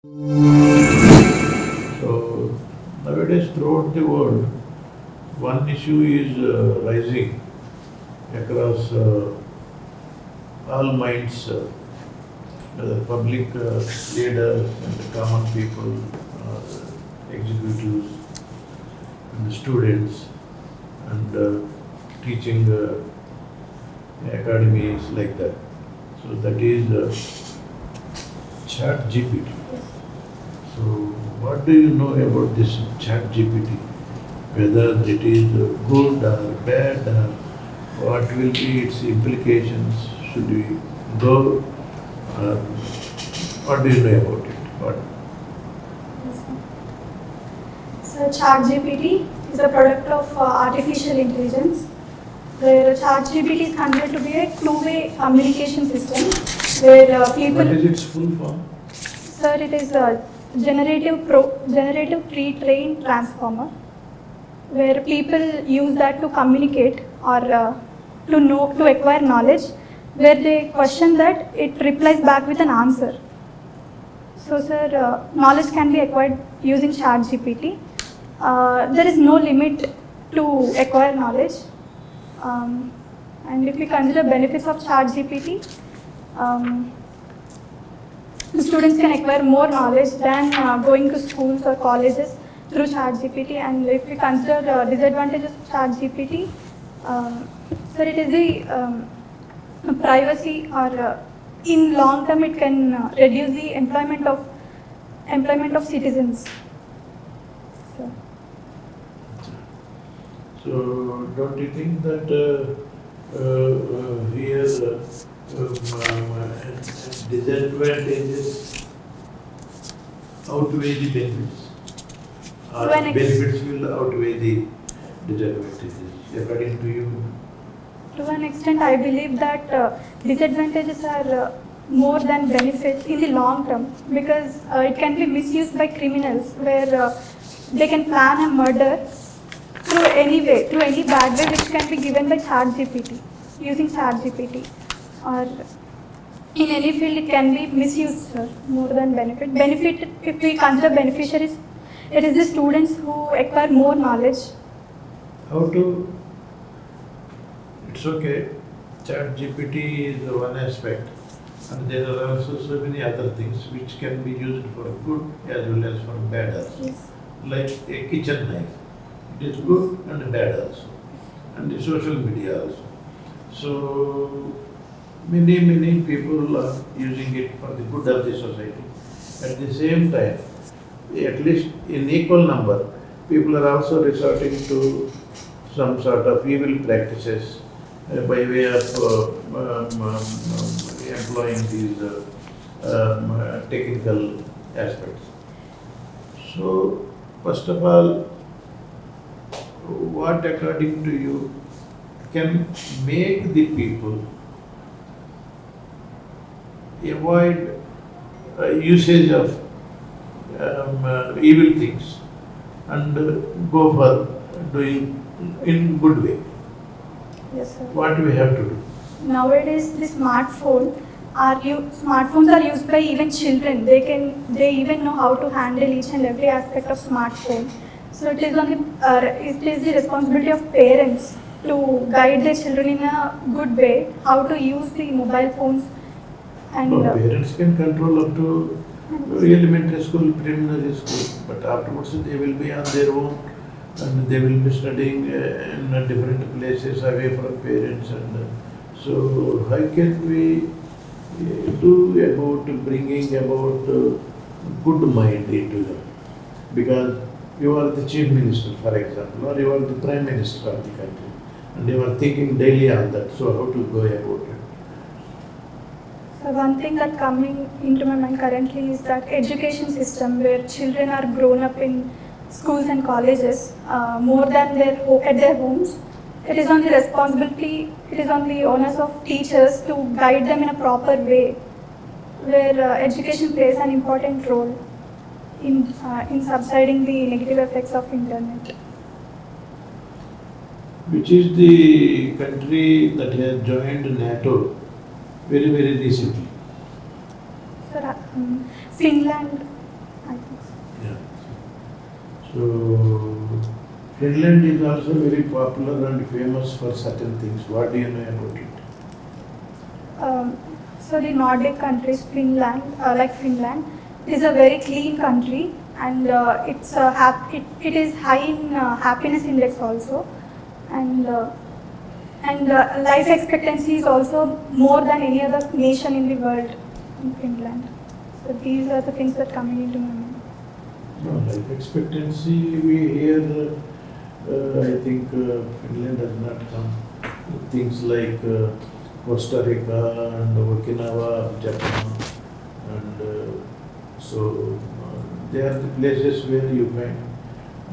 So nowadays throughout the world, one issue is rising across all minds, whether public leaders and the common people, executives and the students and teaching academies like that. So that is Chat GPT. So what do you know about this Chat GPT? Whether it is good or bad, or what will be its implications? Should we go? What do you know about it? What? So ChatGPT is a product of artificial intelligence, where ChatGPT is considered to be a two-way communication system, where people. What is its full form? Sir, it is a generative pre-trained transformer, where people use that to communicate or to acquire knowledge, where they question that it replies back with an answer. So, sir, knowledge can be acquired using ChatGPT. There is no limit to acquire knowledge. And if we consider benefits of ChatGPT, students can acquire more knowledge than going to schools or colleges through ChatGPT. And if we consider disadvantages of ChatGPT, sir, it is the privacy, or in long term it can reduce the employment of citizens. So don't you think that here disadvantages outweigh the benefits? Or benefits will outweigh the disadvantages, according to you? To an extent, I believe that disadvantages are more than benefits in the long term, because it can be misused by criminals, where they can plan a murder through any bad way which can be given by ChatGPT, using ChatGPT. Or in any field it can be misused, sir, more than benefit. Benefit, if we consider beneficiaries, it is the students who acquire more knowledge. How to? It's okay. ChatGPT is one aspect, and there are also so many other things which can be used for good as well as for bad also. Yes. Like a kitchen knife. It is good and bad also, and the social media also. So many people are using it for the good of the society. At the same time, at least in equal number, people are also resorting to some sort of evil practices by way of employing these technical aspects. So first of all, what according to you can make the people avoid usage of evil things and go for doing in good way? Yes, sir. What we have to do? Nowadays, the smartphones are used by even children. They even know how to handle each and every aspect of smartphone. So it is the responsibility of parents to guide their children in a good way, how to use the mobile phones. And no, parents can control up to elementary school, preliminary school, but afterwards they will be on their own and they will be studying in different places away from parents. And so how can we do about bringing about good mind into them? Because you are the chief minister, for example, or you are the prime minister of the country, and you are thinking daily on that. So how to go about it? So one thing that coming into my mind currently is that education system, where children are grown up in schools and colleges more than at their homes. It is on the onus of teachers to guide them in a proper way, where education plays an important role in subsiding the negative effects of internet. Which is the country that has joined NATO very recently? Sir, Finland I think so. Yeah. So, Finland is also very popular and famous for certain things. What do you know about it? So the Nordic countries, Finland, is a very clean country, and it is high in happiness index also, and life expectancy is also more than any other nation in the world in Finland. So these are the things that coming into my mind. No, life expectancy we hear, I think Finland has not come. Things like Costa Rica and Okinawa, Japan, and they are the places where you find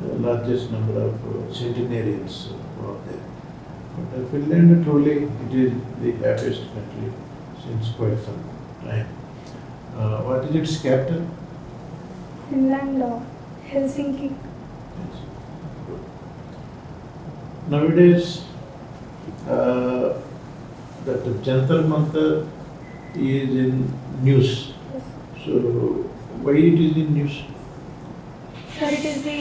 the largest number of centenarians out there. But Finland truly it is the happiest country since quite some time. What is its capital? Finland, Helsinki. Yes. Good. Nowadays, that Jantar Mantar is in news. Yes. So, why it is in news? Sir, it is the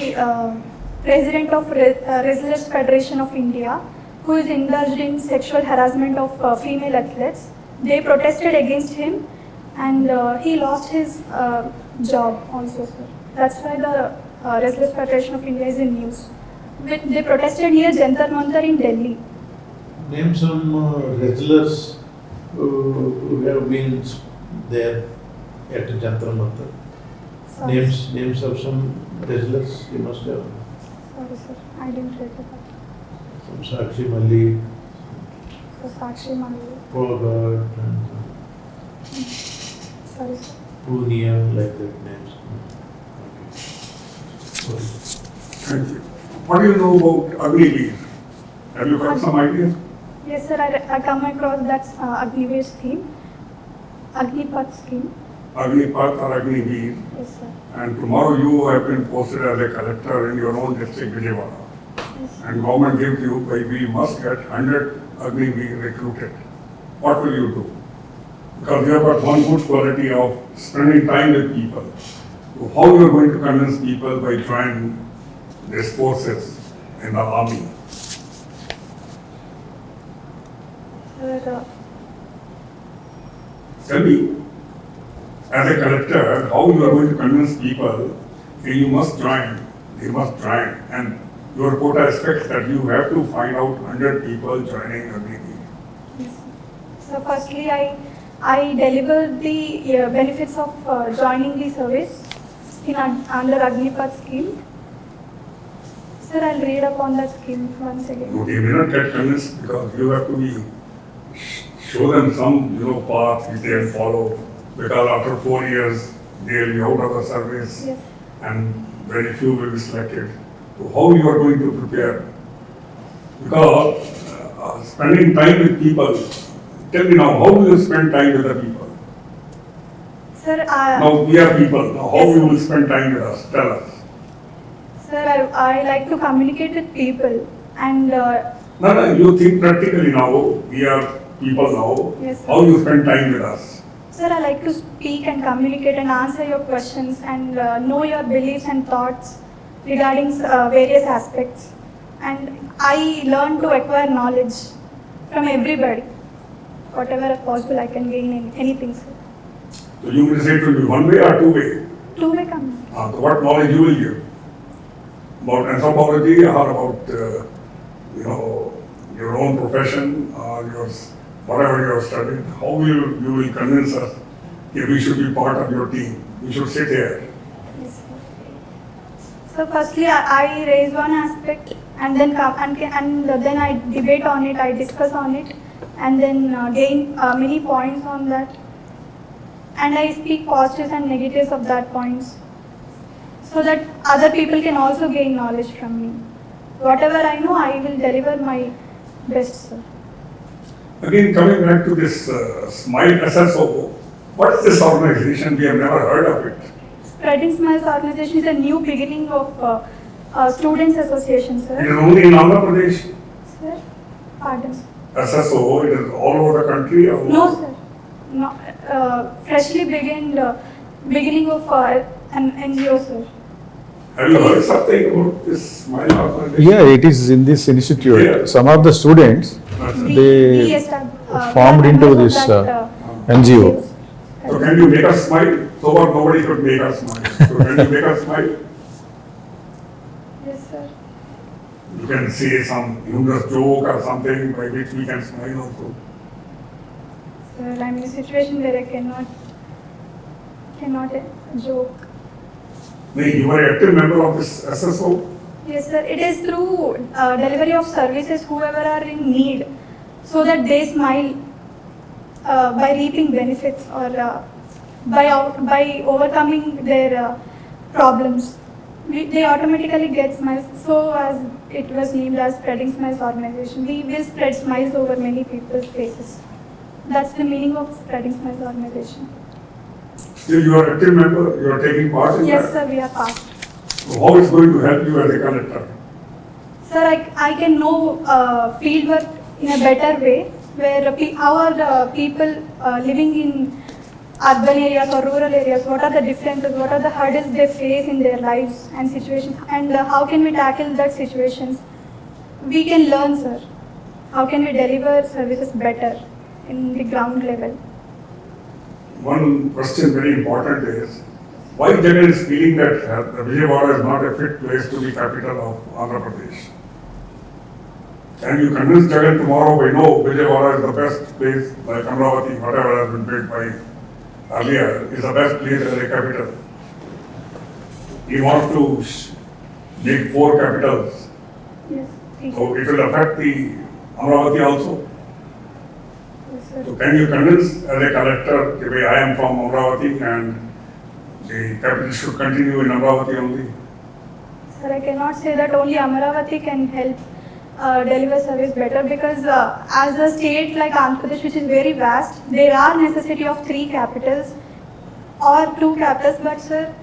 president of Wrestlers Federation of India, who is indulged in sexual harassment of female athletes. They protested against him, and he lost his job also, sir. That's why the Wrestlers Federation of India is in news. They protested near Jantar Mantar in Delhi. Name some wrestlers who have been there at Jantar Mantar. Sorry, Names of some wrestlers you must have. sorry, sir. I didn't read that. Some Sakshi Malik, So Sakshi Malik. Fogart, and Sorry, sir. Punia, like that names. Okay. Thank you. What do you know about Agniveer? Have you got some idea? Yes, sir. I come across that Agniveer scheme, Agnipath scheme. Agnipath or Agniveer. Yes, sir. And tomorrow you have been posted as a collector in your own district, Seva. Yes, sir. And government gives you, we must get 100 Agniveer recruited. What will you do? Because you have got one good quality of spending time with people. So how you are going to convince people by joining these forces in the army? Sir, Tell me, as a collector, how you are going to convince people that you must join, they must join, and your quota expects that you have to find out 100 people joining Agniveer. yes, sir. So firstly, I delivered the benefits of joining the service under Agnipath scheme. Sir, I'll read up on that scheme once again. You may not get convinced because you have to show them some path which they can follow, because after 4 years they will be out of the service Yes. and very few will be selected. So how you are going to prepare? Because spending time with people, tell me now, how do you spend time with the people? Sir, Now we are people, now how Yes. you will spend time with us? Tell us. sir, I like to communicate with people, and No, you think practically now, we are people now, Yes, sir. how you spend time with us? sir, I like to speak and communicate and answer your questions and know your beliefs and thoughts regarding various aspects. And I learn to acquire knowledge from everybody. Whatever possible I can gain in anything, sir. So you will say it will be one way or two way? Two-way communication. So what knowledge you will give? About anthropology or about, your own profession or whatever you have studied? How you will convince us that we should be part of your team? We should sit here. Yes, sir. So firstly, I raise one aspect and then then I debate on it, I discuss on it, and then gain many points on that. And I speak positives and negatives of that points, so that other people can also gain knowledge from me. Whatever I know, I will deliver my best, sir. Again, coming back to this SMILE SSO, what is this organization? We have never heard of it. Spreading Smiles organization is a new beginning of Students Association, It sir. is only in Andhra Pradesh. Sir, pardon. SSO, it is all over the country? Or No, sir. No, freshly beginning of an NGO, sir. Have you heard something about this Smile organization? Yeah, it is in this institute. Yeah. Some of the students, they formed into this NGO. So can you make us smile? So far nobody could make us smile. So can you make us smile? Yes, sir. You can say some humorous joke or something by which we can smile also. Sir, I'm in a situation where I cannot joke. You are an active member of this SSO. Yes, sir. It is through delivery of services, whoever are in need, so that they smile by reaping benefits or by overcoming their problems. They automatically get smiles. So as it was named as Spreading Smiles Organization, we will spread smiles over many people's faces. That's the meaning of Spreading Smiles Organization. Still you are an active member, you are taking part in Yes, that. sir, we are part. So how is going to help you as a collector? Sir, I can know field work in a better way, where our people living in urban areas or rural areas, what are the differences, what are the hurdles they face in their lives and situations, and how can we tackle that situations. We can learn, sir. How can we deliver services better in the ground level? One question very important is, why Jagan is feeling that Vijayawada is not a fit place to be capital of Andhra Pradesh? Can you convince Jagan tomorrow, we know Vijayawada is the best place, like Amravati, whatever has been built by earlier, is the best place as a capital. He wants to make 4 capitals. Yes. So it will affect the Amravati also. Yes, sir. So can you convince as a collector, that I am from Amravati and the capital should continue in Amravati only? Sir, I cannot say that only Amaravati can help deliver service better, because as a state like Andhra Pradesh, which is very vast, there are necessity of 3 capitals or 2 capitals, but sir,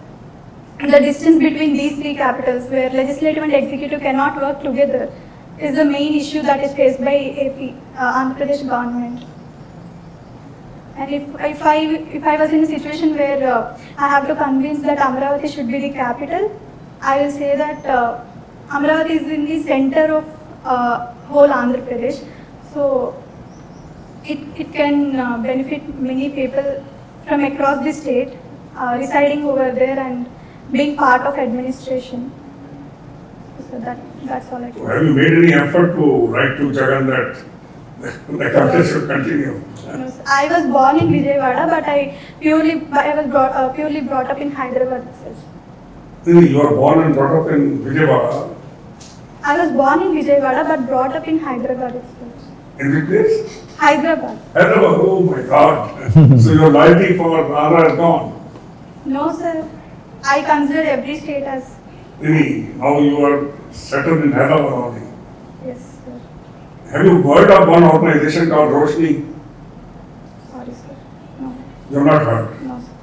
the distance between these 3 capitals, where legislative and executive cannot work together, is the main issue that is faced by AP, Andhra Pradesh government. And if I was in a situation where I have to convince that Amaravati should be the capital, I will say that Amaravati is in the center of whole Andhra Pradesh, so it can benefit many people from across the state residing over there and being part of administration. So that's all I So can have you made any effort to write to Jagan that the capital should continue? say. I was born in Vijayawada, but I was purely brought up in Hyderabad itself. You are born and brought up in Vijayawada. I was born in Vijayawada, but brought up in Hyderabad itself. In which place? Hyderabad. Hyderabad, oh my God. So your loyalty for Andhra is gone. No, sir. I consider every state as Now you are settled in Hyderabad only. yes, sir. Have you heard of one organization called Roshni? Sorry, sir. No, You have not heard. no, sir.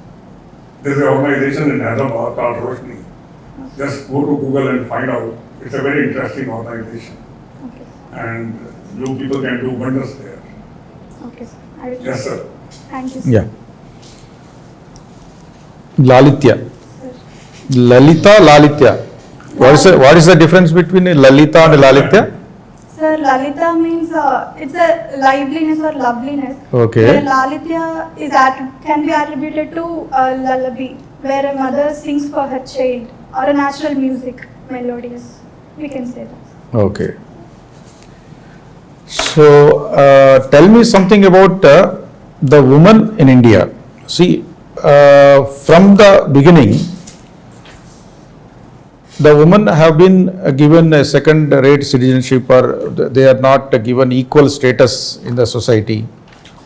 There is an organization in Hyderabad called Roshni. No, sir. Just go to Google and find out. It's a very interesting organization. Okay, sir. And you people can do wonders there. Okay, sir. I will. Yes, sir. Thank you, sir. Yeah. Lalitya. Sir. Lalita, Lalitya. What is the difference between Lalita and Lalitya? Sir, Lalita means it's a liveliness or loveliness. Okay. Where Lalitya can be attributed to lullaby, where a mother sings for her child, or a natural music, melodious. We can say that. Okay. So, tell me something about the woman in India. See, from the beginning, the women have been given a second-rate citizenship, or they are not given equal status in the society.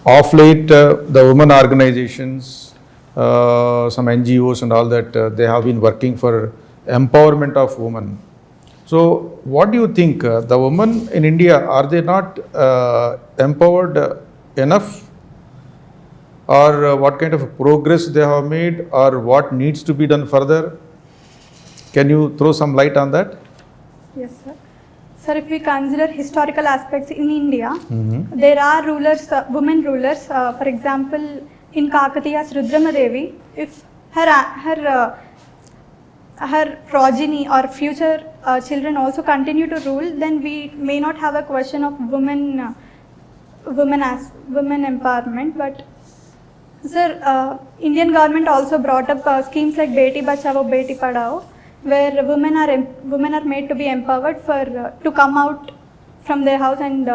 Of late, the women organizations, some NGOs and all that, they have been working for empowerment of women. So, what do you think? The women in India, are they not empowered enough? Or what kind of progress they have made, or what needs to be done further? Can you throw some light on that? Yes, sir. Sir, if we consider historical aspects in India, there are rulers, women rulers. For example, in Kakatiya's Rudramadevi, if her her progeny or future children also continue to rule, then we may not have a question of women empowerment. But sir, Indian government also brought up schemes like Beti Bachao, Beti Padhao, where women are made to be empowered to come out from their house and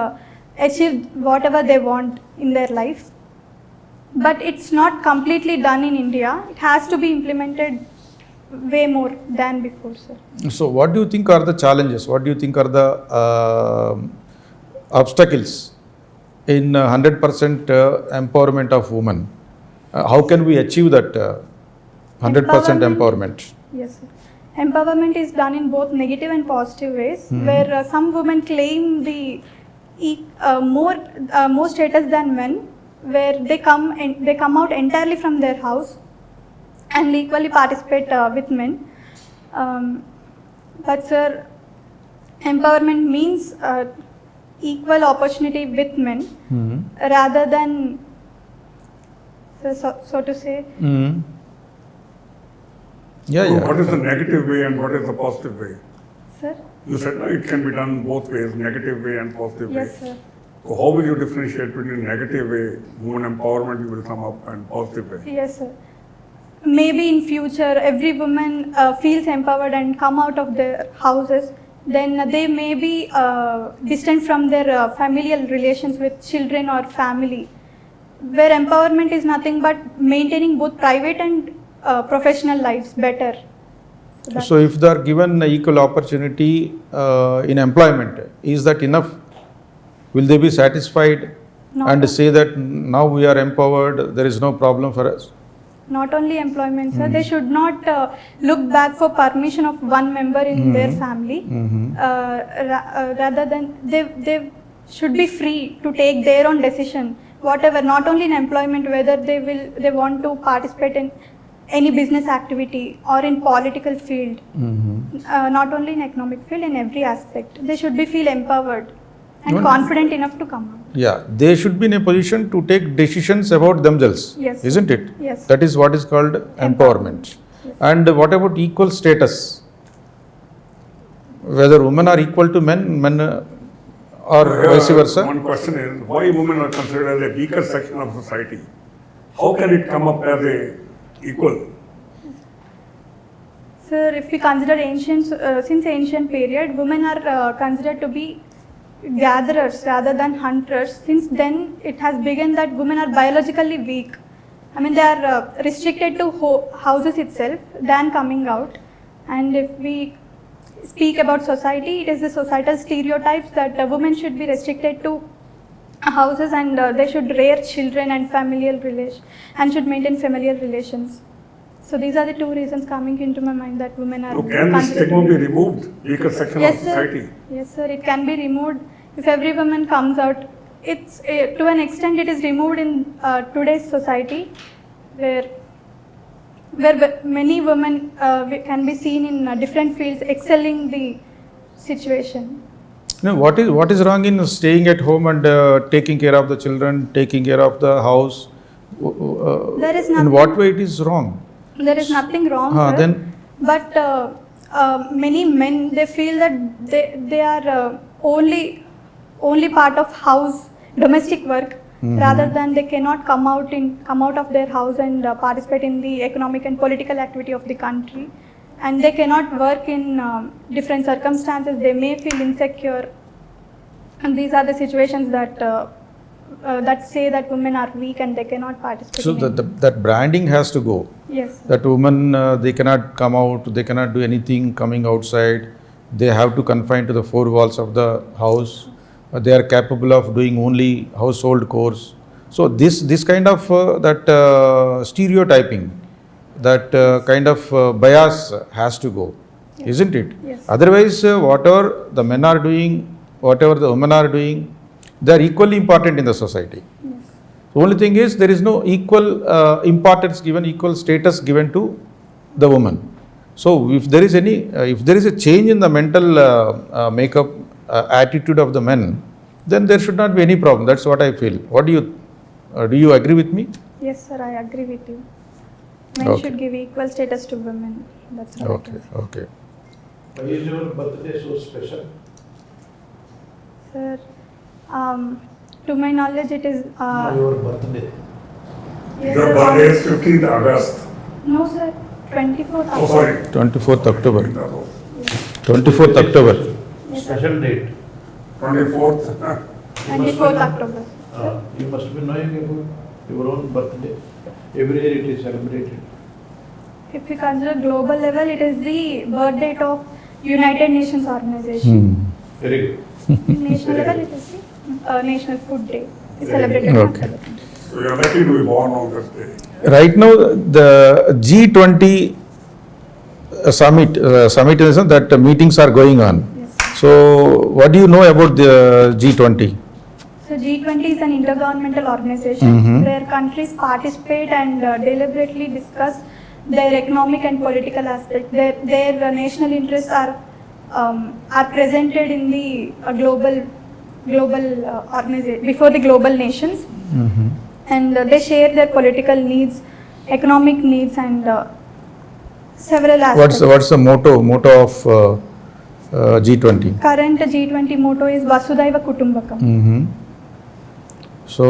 achieve whatever they want in their life. But it's not completely done in India. It has to be implemented way more than before, sir. So what do you think are the challenges? What do you think are the obstacles in 100% empowerment of women? How can we achieve that 100% empowerment? Yes, sir. Empowerment is done in both negative and positive ways, where some women claim the more status than men, where they come out entirely from their house and equally participate with men. But sir, empowerment means equal opportunity with men rather than, so to say. Yeah, So yeah. what is the negative way and what is the positive way? Sir? You said it can be done both ways, negative way and positive way. Yes, sir. So how will you differentiate between negative way, women empowerment you will come up, and positive way? Yes, sir. Maybe in future, every woman feels empowered and come out of their houses, then they may be distant from their familial relations with children or family, where empowerment is nothing but maintaining both private and professional lives better. So if they are given equal opportunity in employment, is that enough? Will they be satisfied and say that now we are empowered, there is no problem for us? Not only employment, sir, they should not look back for permission of one member in their family. Rather than they should be free to take their own decision, whatever, not only in employment, whether they want to participate in any business activity or in political field, not only in economic field, in every aspect. They should be feel empowered and confident enough to come out. Yeah, they should be in a position to take decisions about themselves, Yes. isn't it? Yes. That is what is called empowerment. Yes. And what about equal status? Whether women are equal to men or vice versa? One question is, why women are considered as a weaker section of society? How can it come up as a equal? Sir, if we consider since ancient period, women are considered to be gatherers rather than hunters. Since then, it has begun that women are biologically weak. I mean, they are restricted to houses itself than coming out. And if we speak about society, it is the societal stereotypes that women should be restricted to houses and they should rear children and familial relation and should maintain familial relations. So these are the two reasons coming into my mind that women are. So can this stigma be removed? Weaker section of society. Sir. Yes, sir. It can be removed if every woman comes out. It's to an extent it is removed in today's society, where many women can be seen in different fields excelling the situation. No, what is wrong in staying at home and taking care of the children, taking care of the house? There is in nothing. what way it is wrong? There is nothing wrong, sir. Then, but many men, they feel that they are only part of house domestic work, rather than they cannot come out of their house and participate in the economic and political activity of the country, and they cannot work in different circumstances. They may feel insecure, and these are the situations that say that women are weak and they cannot participate. So that branding has to go. Yes, sir. That women, they cannot come out, they cannot do anything coming outside. They have to confine to the four walls of the house. They are capable of doing only household chores. So this kind of stereotyping, that kind of bias has to go, isn't it? Yes. Otherwise, whatever the men are doing, whatever the women are doing, they are equally important in the society. Yes. The only thing is there is no equal importance given, equal status given to the woman. So if there is a change in the mental makeup, attitude of the men, then there should not be any problem. That's what I feel. What do you agree with me? Yes, sir, I agree with you. Men Okay. should give equal status to women. That's what I Okay, can say. okay. Why is your birthday so special? Sir, to my knowledge, it is. No, your birthday. Yes, Your sir, birthday is 15th August. No, sir. 24th. Oh, sorry. 24th October. 24th. 24th October. Yes, sir. Special date. 24th. You must 24th be- October. You must be knowing about your own birthday. Every year it is celebrated. If we consider global level, it is the birth date of United Nations Organization. Very good. National level, it is the National Food Day. It's celebrated. Okay. So you are lucky to be born on this day. Right now, the G20 summit in the sense that meetings are going on. Yes. So, what do you know about the G20? So G20 is an intergovernmental organization Mhm. where countries participate and deliberately discuss their economic and political aspects. Their national interests are presented in the global organization before the global nations, and they share their political needs, economic needs, and several aspects. What's the motto of G20? Current G20 motto is Vasudhaiva Kutumbakam. So,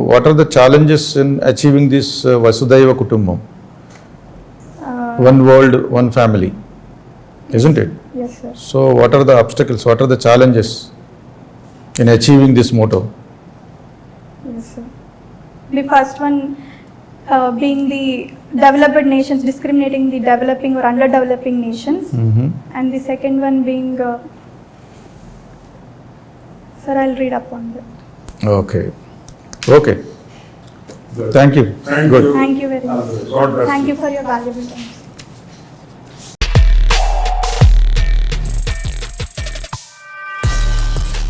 what are the challenges in achieving this Vasudhaiva Kutumbam? One world, one family, isn't it? Yes, sir. So, what are the obstacles? What are the challenges in achieving this motto? Yes, sir. The first one being the developed nations discriminating the developing or underdeveloping nations, and the second one being, sir, I'll read up on that. Okay. Okay. Good. Thank you. Thank Good. you. Thank you very much. God bless Thank you. you for your valuable time.